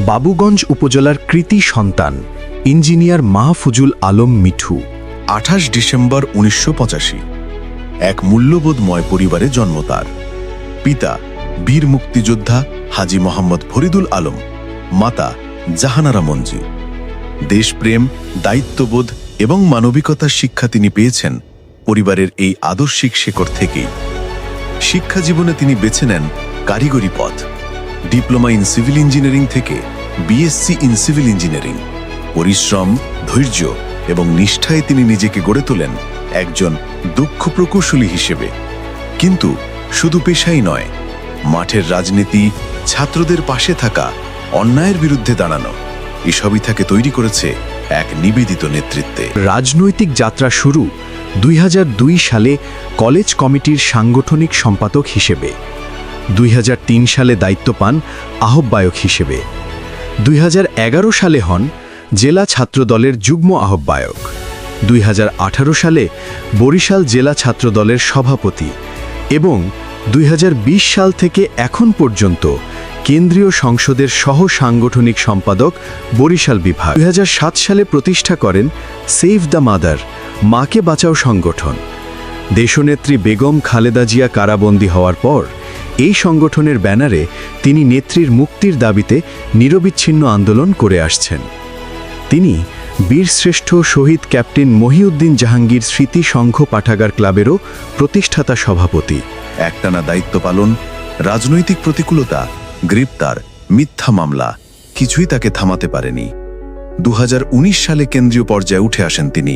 বাবুগঞ্জ উপজেলার কৃতি সন্তান ইঞ্জিনিয়ার মাহফুজুল আলম মিঠু। 28 ডিসেম্বর 1985 এক মূল্যবোধময় পরিবারে জন্ম তার। পিতা বীর মুক্তিযোদ্ধা হাজী মোহাম্মদ ফরিদুল আলম, মাতা জাহানারা মঞ্জি। দেশপ্রেম, দায়িত্ববোধ এবং মানবিকতার শিক্ষা তিনি পেয়েছেন পরিবারের এই আদর্শিক শেকড় থেকেই। শিক্ষা জীবনে তিনি বেছে নেন কারিগরি পথ। ডিপ্লোমা ইন সিভিল ইঞ্জিনিয়ারিং থেকে বিএসসি ইন সিভিল ইঞ্জিনিয়ারিং। পরিশ্রম, ধৈর্য এবং নিষ্ঠায় তিনি নিজেকে গড়ে তোলেন একজন দক্ষ প্রকৌশলী হিসেবে। কিন্তু শুধু পেশাই নয়, মাঠের রাজনীতি, ছাত্রদের পাশে থাকা, অন্যায়ের বিরুদ্ধে দাঁড়ানো, এসবই তাকে তৈরি করেছে এক নিবেদিত নেতৃত্বে। রাজনৈতিক যাত্রা শুরু 2002 সালে কলেজ কমিটির সাংগঠনিক সম্পাদক হিসেবে। 2003 সালে দায়িত্ব পান আহ্বায়ক হিসেবে। 2011 সালে হন জেলা ছাত্রদলের যুগ্ম আহ্বায়ক। 2018 সালে বরিশাল জেলা ছাত্রদলের সভাপতি এবং 2020 সাল থেকে এখন পর্যন্ত কেন্দ্রীয় সংসদের সহ সাংগঠনিক সম্পাদক বরিশাল বিভাগ। 2007 সালে প্রতিষ্ঠা করেন সেভ দ্য মাদার, মাকে বাঁচাও সংগঠন। দেশনেত্রী বেগম খালেদা জিয়া কারাবন্দী হওয়ার পর এই সংগঠনের ব্যানারে তিনি নেত্রীর মুক্তির দাবিতে নিরবিচ্ছিন্ন আন্দোলন করে আসছেন। তিনি বীরশ্রেষ্ঠ শহীদ ক্যাপ্টেন মহিউদ্দিন জাহাঙ্গীর স্মৃতি সংঘ পাঠাগার ক্লাবেরও প্রতিষ্ঠাতা সভাপতি। একটানা দায়িত্ব পালন, রাজনৈতিক প্রতিকূলতা, গ্রেপ্তার, মিথ্যা মামলা কিছুই তাকে থামাতে পারেনি। 2019 সালে কেন্দ্রীয় পর্যায়ে উঠে আসেন তিনি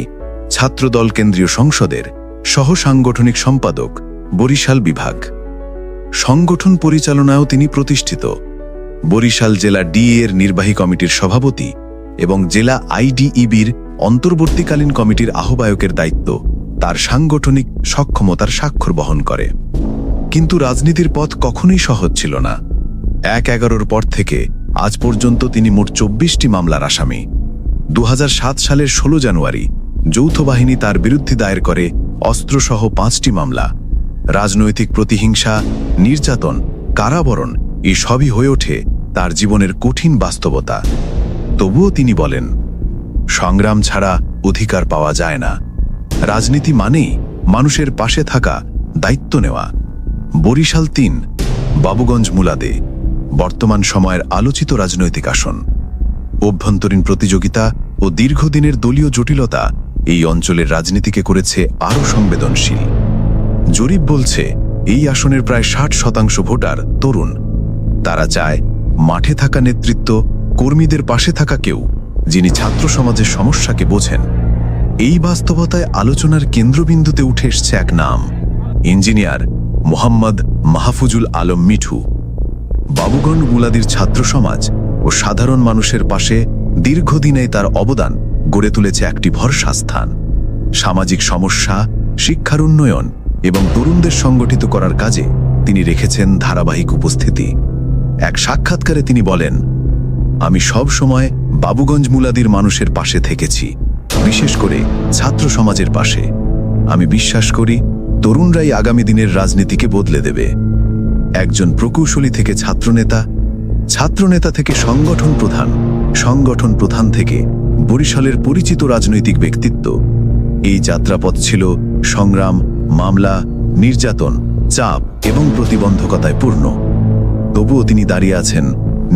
ছাত্রদল কেন্দ্রীয় সংসদের সহ সাংগঠনিক সম্পাদক, বরিশাল বিভাগ। সংগঠন পরিচালনায়ও তিনি প্রতিষ্ঠিত। বরিশাল জেলা ডিএ এর নির্বাহী কমিটির সভাপতি এবং জেলা আইডিইবির অন্তর্বর্তীকালীন কমিটির আহ্বায়কের দায়িত্ব তার সাংগঠনিক সক্ষমতার স্বাক্ষর বহন করে। কিন্তু রাজনীতির পথ কখনোই সহজ ছিল না। 1/11 পর থেকে আজ পর্যন্ত তিনি মোট 24টি মামলার আসামি। 2007 সালের 16 জানুয়ারি যৌথ বাহিনী তার বিরুদ্ধে দায়ের করে অস্ত্রসহ 5টি মামলা। রাজনৈতিক প্রতিহিংসা, নির্যাতন, কারাবরণ এসবই হয়ে ওঠে তার জীবনের কঠিন বাস্তবতা। তবুও তিনি বলেন, সংগ্রাম ছাড়া অধিকার পাওয়া যায় না। রাজনীতি মানেই মানুষের পাশে থাকা, দায়িত্ব নেওয়া। বরিশাল 3, বাবুগঞ্জ মুলাদে বর্তমান সময়ের আলোচিত রাজনৈতিক আসন। অভ্যন্তরীণ প্রতিযোগিতা ও দীর্ঘদিনের দলীয় জটিলতা এই অঞ্চলের রাজনীতিকে করেছে আরও সংবেদনশীল। জরিপ বলছে এই আসনের প্রায় 60% ভোটার তরুণ। তারা চায় মাঠে থাকা নেতৃত্ব, কর্মীদের পাশে থাকা কেউ যিনি ছাত্র সমাজের সমস্যাকে বোঝেন। এই বাস্তবতায় আলোচনার কেন্দ্রবিন্দুতে উঠে এসছে এক নাম, ইঞ্জিনিয়ার মোহাম্মদ মাহফুজুল আলম মিঠু। বাবুগঞ্জ মুলাদির ছাত্র সমাজ ও সাধারণ মানুষের পাশে দীর্ঘদিনে তার অবদান গড়ে তুলেছে একটি ভরসা স্থান। সামাজিক সমস্যা, শিক্ষার উন্নয়ন এবং তরুণদের সংগঠিত করার কাজে তিনি রেখেছেন ধারাবাহিক উপস্থিতি। এক সাক্ষাৎকারে তিনি বলেন, আমি সব সময় বাবুগঞ্জ মুলাদির মানুষের পাশে থেকেছি, বিশেষ করে ছাত্র সমাজের পাশে। আমি বিশ্বাস করি তরুণরাই আগামী দিনের রাজনীতিকে বদলে দেবে। একজন প্রকৌশলী থেকে ছাত্রনেতা, ছাত্রনেতা থেকে সংগঠন প্রধান, সংগঠন প্রধান থেকে বরিশালের পরিচিত রাজনৈতিক ব্যক্তিত্ব। এই যাত্রাপথ ছিল সংগ্রাম, মামলা, নির্যাতন, চাপ এবং প্রতিবন্ধকতায় পূর্ণ। তবুও তিনি দাঁড়িয়ে আছেন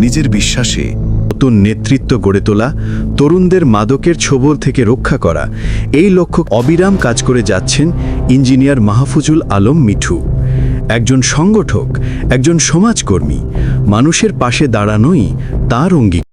নিজের বিশ্বাসে। নতুন নেতৃত্ব গড়ে তোলা, তরুণদের মাদকের ছোবল থেকে রক্ষা করা, এই লক্ষ্য অবিরাম কাজ করে যাচ্ছেন ইঞ্জিনিয়ার মাহফুজুল আলম মিঠু। একজন সংগঠক, একজন সমাজকর্মী, মানুষের পাশে দাঁড়ানোই তাঁর অঙ্গীকার।